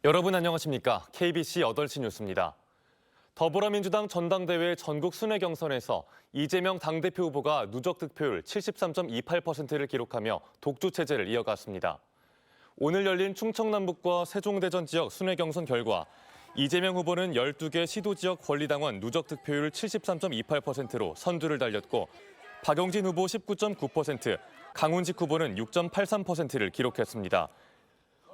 여러분 안녕하십니까? KBC 8시 뉴스입니다. 더불어민주당 전당대회 전국 순회 경선에서 이재명 당대표 후보가 누적 득표율 73.28%를 기록하며 독주 체제를 이어갔습니다. 오늘 열린 충청남북과 세종대전 지역 순회 경선 결과 이재명 후보는 12개 시도지역 권리당원 누적 득표율 73.28%로 선두를 달렸고 박용진 후보 19.9%, 강훈식 후보는 6.83%를 기록했습니다.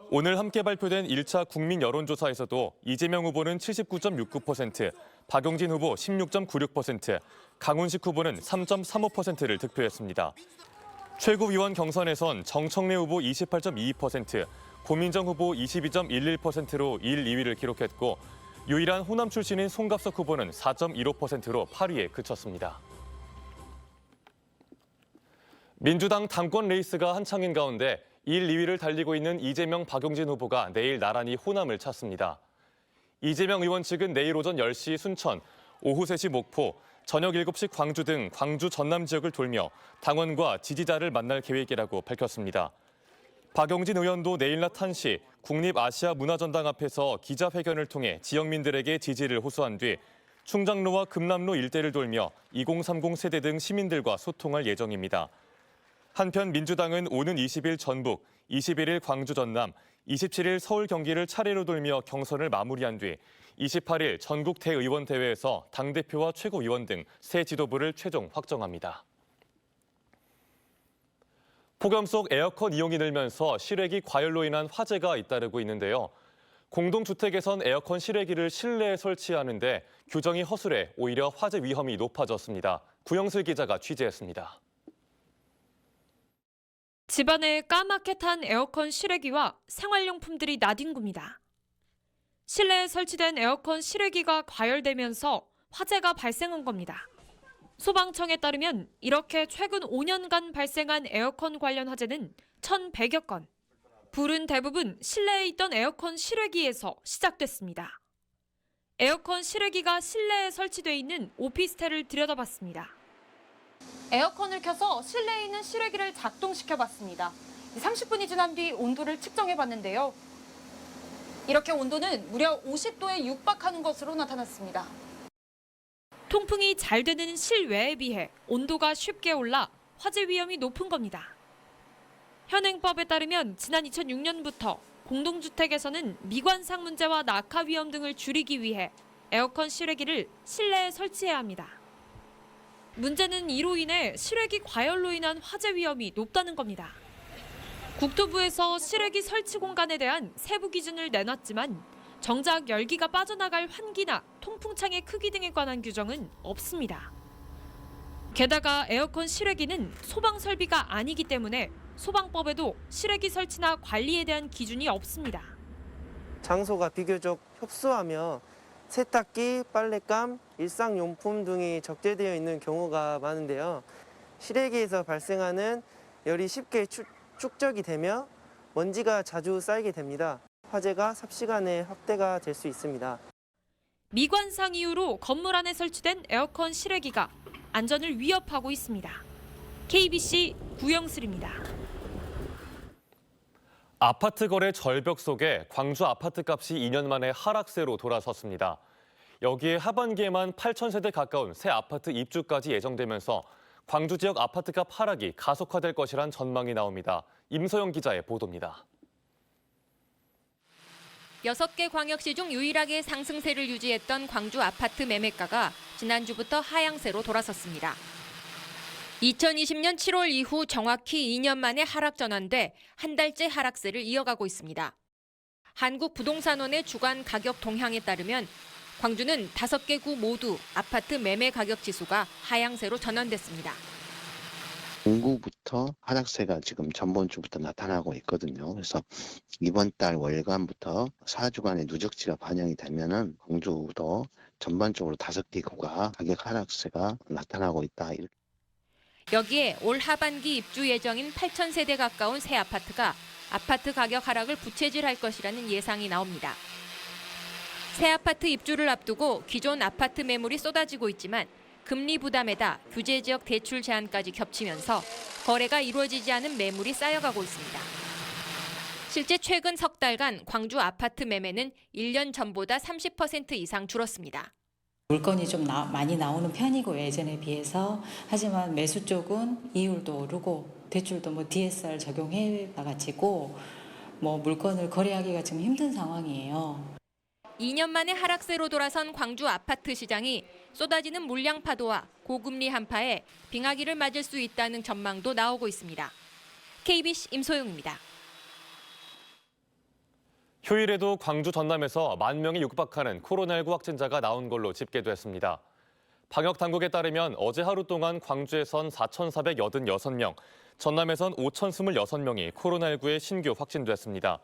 오늘 함께 발표된 1차 국민 여론조사에서도 이재명 후보는 79.69%, 박용진 후보 16.96%, 강훈식 후보는 3.35%를 득표했습니다. 최고위원 경선에선 정청래 후보 28.22%, 고민정 후보 22.11%로 1, 2위를 기록했고 유일한 호남 출신인 송갑석 후보는 4.15%로 8위에 그쳤습니다. 민주당 당권 레이스가 한창인 가운데 1, 2위를 달리고 있는 이재명, 박용진 후보가 내일 나란히 호남을 찾습니다. 이재명 의원 측은 내일 오전 10시 순천, 오후 3시 목포, 저녁 7시 광주 등 광주 전남 지역을 돌며 당원과 지지자를 만날 계획이라고 밝혔습니다. 박용진 의원도 내일 낮 1시 국립아시아문화전당 앞에서 기자회견을 통해 지역민들에게 지지를 호소한 뒤 충장로와 금남로 일대를 돌며 2030 세대 등 시민들과 소통할 예정입니다. 한편 민주당은 오는 20일 전북, 21일 광주 전남, 27일 서울 경기를 차례로 돌며 경선을 마무리한 뒤 28일 전국 대의원 대회에서 당대표와 최고위원 등 새 지도부를 최종 확정합니다. 폭염 속 에어컨 이용이 늘면서 실외기 과열로 인한 화재가 잇따르고 있는데요. 공동주택에선 에어컨 실외기를 실내에 설치하는데 규정이 허술해 오히려 화재 위험이 높아졌습니다. 구영슬 기자가 취재했습니다. 집안에 까맣게 탄 에어컨 실외기와 생활용품들이 나뒹굽니다. 실내에 설치된 에어컨 실외기가 과열되면서 화재가 발생한 겁니다. 소방청에 따르면 이렇게 최근 5년간 발생한 에어컨 관련 화재는 1,100여 건. 불은 대부분 실내에 있던 에어컨 실외기에서 시작됐습니다. 에어컨 실외기가 실내에 설치돼 있는 오피스텔을 들여다봤습니다. 에어컨을 켜서 실내에 있는 실외기를 작동시켜봤습니다. 30분이 지난 뒤 온도를 측정해봤는데요. 이렇게 온도는 무려 50도에 육박하는 것으로 나타났습니다. 통풍이 잘 되는 실외에 비해 온도가 쉽게 올라 화재 위험이 높은 겁니다. 현행법에 따르면 지난 2006년부터 공동주택에서는 미관상 문제와 낙하 위험 등을 줄이기 위해 에어컨 실외기를 실내에 설치해야 합니다. 문제는 이로 인해 실외기 과열로 인한 화재 위험이 높다는 겁니다. 국토부에서 실외기 설치 공간에 대한 세부 기준을 내놨지만 정작 열기가 빠져나갈 환기나 통풍창의 크기 등에 관한 규정은 없습니다. 게다가 에어컨 실외기는 소방 설비가 아니기 때문에 소방법에도 실외기 설치나 관리에 대한 기준이 없습니다. 장소가 비교적 협소하며 세탁기, 빨랫감, 일상용품 등이 적재되어 있는 경우가 많은데요. 실외기에서 발생하는 열이 쉽게 축적이 되며 먼지가 자주 쌓이게 됩니다. 화재가 삽시간에 확대가 될 수 있습니다. 미관상 이유로 건물 안에 설치된 에어컨 실외기가 안전을 위협하고 있습니다. KBC 구영슬입니다. 아파트 거래 절벽 속에 광주 아파트 값이 2년 만에 하락세로 돌아섰습니다. 여기에 하반기에만 8,000세대 가까운 새 아파트 입주까지 예정되면서 광주 지역 아파트값 하락이 가속화될 것이란 전망이 나옵니다. 임소영 기자의 보도입니다. 6개 광역시 중 유일하게 상승세를 유지했던 광주 아파트 매매가가 지난주부터 하향세로 돌아섰습니다. 2020년 7월 이후 정확히 2년 만에 하락 전환돼 한 달째 하락세를 이어가고 있습니다. 한국부동산원의 주간 가격 동향에 따르면 광주는 5개 구 모두 아파트 매매 가격 지수가 하향세로 전환됐습니다. 공구부터 하락세가 지금 전번주부터 나타나고 있거든요. 그래서 이번 달 월간부터 4주간의 누적치가 반영이 되면은 광주도 전반적으로 5개 구가 가격 하락세가 나타나고 있다. 여기에 올 하반기 입주 예정인 8,000세대 가까운 새 아파트가 아파트 가격 하락을 부채질할 것이라는 예상이 나옵니다. 새 아파트 입주를 앞두고 기존 아파트 매물이 쏟아지고 있지만 금리 부담에다 규제 지역 대출 제한까지 겹치면서 거래가 이루어지지 않은 매물이 쌓여가고 있습니다. 실제 최근 석 달간 광주 아파트 매매는 1년 전보다 30% 이상 줄었습니다. 물건이 좀 많이 나오는 편이고 예전에 비해서. 하지만 매수 쪽은 이율도 오르고 대출도 DSR 적용해 봐가지고 물건을 거래하기가 지금 힘든 상황이에요. 2년 만에 하락세로 돌아선 광주 아파트 시장이 쏟아지는 물량 파도와 고금리 한파에 빙하기를 맞을 수 있다는 전망도 나오고 있습니다. KBC 임소영입니다. 휴일에도 광주 전남에서 10,000명이 육박하는 코로나19 확진자가 나온 걸로 집계됐습니다. 방역 당국에 따르면 어제 하루 동안 광주에선 4,486명, 전남에선 5,026명이 코로나19에 신규 확진됐습니다.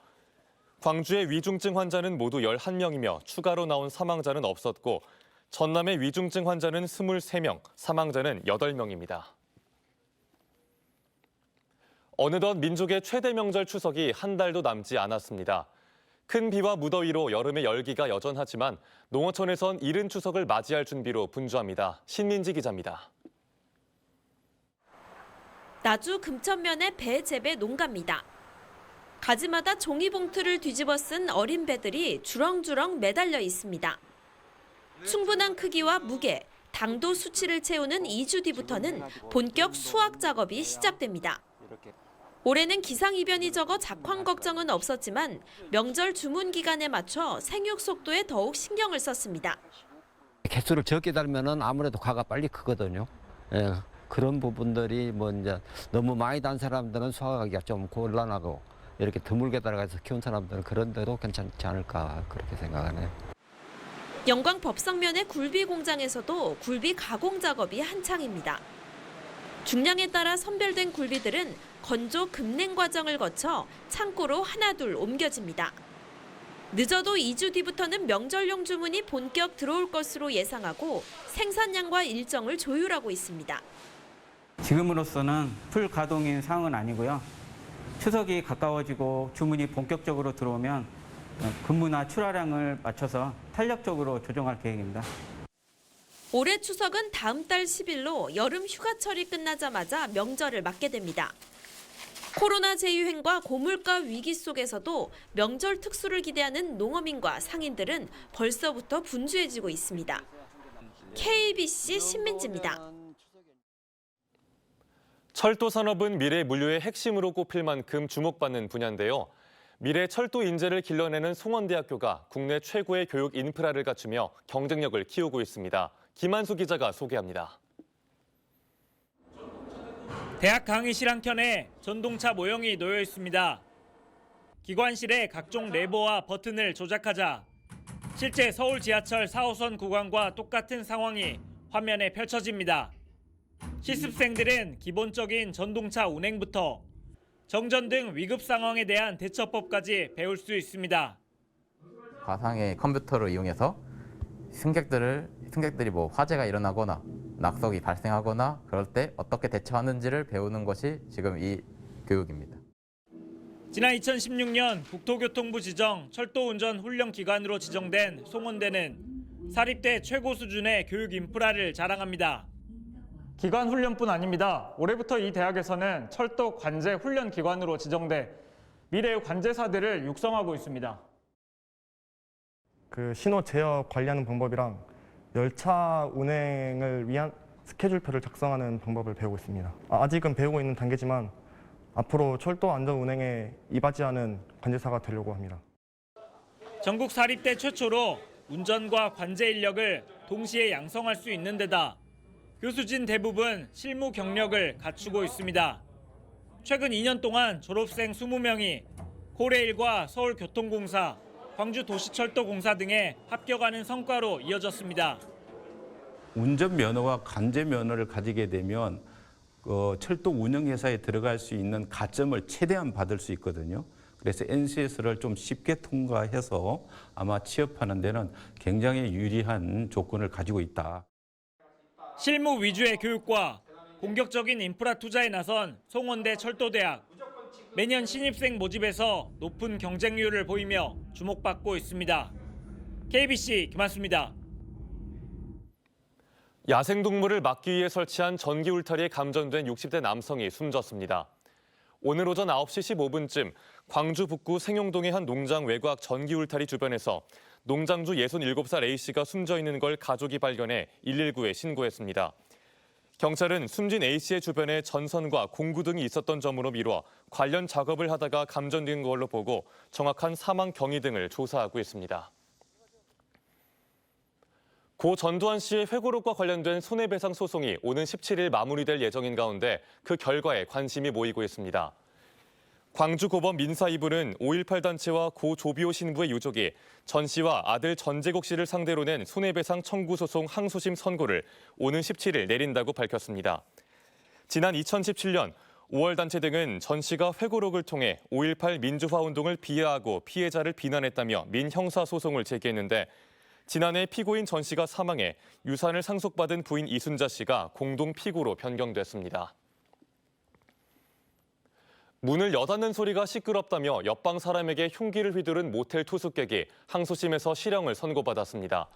광주의 위중증 환자는 모두 11명이며 추가로 나온 사망자는 없었고 전남의 위중증 환자는 23명, 사망자는 8명입니다. 어느덧 민족의 최대 명절 추석이 한 달도 남지 않았습니다. 큰 비와 무더위로 여름의 열기가 여전하지만 농어촌에선 이른 추석을 맞이할 준비로 분주합니다. 신민지 기자입니다. 나주 금천면의 배 재배 농가입니다. 가지마다 종이봉투를 뒤집어 쓴 어린 배들이 주렁주렁 매달려 있습니다. 충분한 크기와 무게, 당도 수치를 채우는 2주 뒤부터는 본격 수확 작업이 시작됩니다. 올해는 기상이변이 적어 작황 걱정은 없었지만 명절 주문 기간에 맞춰 생육 속도에 더욱 신경을 썼습니다. 개수를 적게 달면은 아무래도 과가 빨리 크거든요. 예, 그런 부분들이 이제 너무 많이 단 사람들은 수확하기가 좀 곤란하고 이렇게 드물게 달아서 키운 사람들은 그런 데도 괜찮지 않을까 그렇게 생각하네요. 영광 법성면의 굴비 공장에서도 굴비 가공 작업이 한창입니다. 중량에 따라 선별된 굴비들은 건조 급냉 과정을 거쳐 창고로 하나둘 옮겨집니다. 늦어도 2주 뒤부터는 명절용 주문이 본격 들어올 것으로 예상하고 생산량과 일정을 조율하고 있습니다. 지금으로서는 풀 가동인 상황은 아니고요. 추석이 가까워지고 주문이 본격적으로 들어오면 근무나 출하량을 맞춰서 탄력적으로 조정할 계획입니다. 올해 추석은 다음 달 10일로 여름 휴가철이 끝나자마자 명절을 맞게 됩니다. 코로나 재유행과 고물가 위기 속에서도 명절 특수를 기대하는 농어민과 상인들은 벌써부터 분주해지고 있습니다. KBC 신민지입니다. 철도 산업은 미래 물류의 핵심으로 꼽힐 만큼 주목받는 분야인데요. 미래 철도 인재를 길러내는 송원대학교가 국내 최고의 교육 인프라를 갖추며 경쟁력을 키우고 있습니다. 김한수 기자가 소개합니다. 대학 강의실 한켠에 전동차 모형이 놓여 있습니다. 기관실에 각종 레버와 버튼을 조작하자 실제 서울 지하철 4호선 구간과 똑같은 상황이 화면에 펼쳐집니다. 실습생들은 기본적인 전동차 운행부터 정전 등 위급 상황에 대한 대처법까지 배울 수 있습니다. 가상의 컴퓨터를 이용해서 승객들이 화재가 일어나거나 낙석이 발생하거나 그럴 때 어떻게 대처하는지를 배우는 것이 지금 이 교육입니다. 지난 2016년 국토교통부 지정 철도운전 훈련기관으로 지정된 송원대는 사립대 최고 수준의 교육 인프라를 자랑합니다. 기관 훈련뿐 아닙니다. 올해부터 이 대학에서는 철도 관제 훈련 기관으로 지정돼 미래의 관제사들을 육성하고 있습니다. 신호 제어 관리하는 방법이랑 열차 운행을 위한 스케줄표를 작성하는 방법을 배우고 있습니다. 아직은 배우고 있는 단계지만 앞으로 철도 안전 운행에 이바지하는 관제사가 되려고 합니다. 전국 사립대 최초로 운전과 관제 인력을 동시에 양성할 수 있는 데다 교수진 대부분 실무 경력을 갖추고 있습니다. 최근 2년 동안 졸업생 20명이 코레일과 서울교통공사, 광주도시철도공사 등에 합격하는 성과로 이어졌습니다. 운전면허와 관제면허를 가지게 되면 철도 운영회사에 들어갈 수 있는 가점을 최대한 받을 수 있거든요. 그래서 NCS를 좀 쉽게 통과해서 아마 취업하는 데는 굉장히 유리한 조건을 가지고 있다. 실무 위주의 교육과 공격적인 인프라 투자에 나선 송원대 철도대학. 매년 신입생 모집에서 높은 경쟁률을 보이며 주목받고 있습니다. KBC 김한수입니다. 야생동물을 막기 위해 설치한 전기 울타리에 감전된 60대 남성이 숨졌습니다. 오늘 오전 9시 15분쯤 광주 북구 생용동의 한 농장 외곽 전기 울타리 주변에서 농장주 67살 A씨가 숨져 있는 걸 가족이 발견해 119에 신고했습니다. 경찰은 숨진 A씨의 주변에 전선과 공구 등이 있었던 점으로 미뤄 관련 작업을 하다가 감전된 걸로 보고 정확한 사망 경위 등을 조사하고 있습니다. 고 전두환 씨의 회고록과 관련된 손해배상 소송이 오는 17일 마무리될 예정인 가운데 그 결과에 관심이 모이고 있습니다. 광주고법 민사 2부는 5.18 단체와 고 조비오 신부의 유족이 전 씨와 아들 전재국 씨를 상대로 낸 손해배상 청구 소송 항소심 선고를 오는 17일 내린다고 밝혔습니다. 지난 2017년 5월 단체 등은 전 씨가 회고록을 통해 5.18 민주화 운동을 비하하고 피해자를 비난했다며 민형사 소송을 제기했는데 지난해 피고인 전 씨가 사망해 유산을 상속받은 부인 이순자 씨가 공동 피고로 변경됐습니다. 문을 여닫는 소리가 시끄럽다며 옆방 사람에게 흉기를 휘두른 모텔 투숙객이 항소심에서 실형을 선고받았습니다.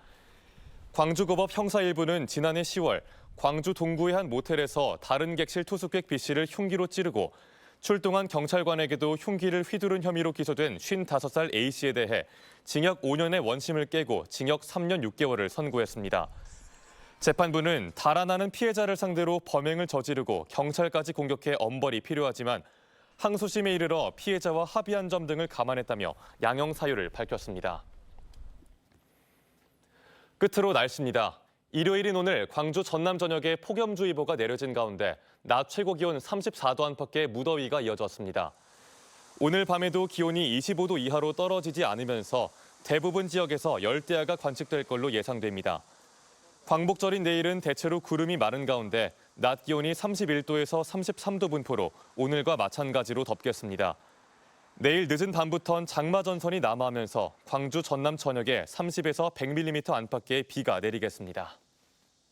광주고법 형사 1부는 지난해 10월 광주 동구의 한 모텔에서 다른 객실 투숙객 B씨를 흉기로 찌르고 출동한 경찰관에게도 흉기를 휘두른 혐의로 기소된 55살 A씨에 대해 징역 5년의 원심을 깨고 징역 3년 6개월을 선고했습니다. 재판부는 달아나는 피해자를 상대로 범행을 저지르고 경찰까지 공격해 엄벌이 필요하지만 항소심에 이르러 피해자와 합의한 점 등을 감안했다며 양형 사유를 밝혔습니다. 끝으로 날씨입니다. 일요일인 오늘 광주 전남 전역에 폭염주의보가 내려진 가운데 낮 최고 기온 34도 안팎의 무더위가 이어졌습니다. 오늘 밤에도 기온이 25도 이하로 떨어지지 않으면서 대부분 지역에서 열대야가 관측될 걸로 예상됩니다. 광복절인 내일은 대체로 구름이 많은 가운데 낮 기온이 31도에서 33도 분포로 오늘과 마찬가지로 덥겠습니다. 내일 늦은 밤부턴 장마 전선이 남하하면서 광주 전남 전역에 30에서 100mm 안팎의 비가 내리겠습니다.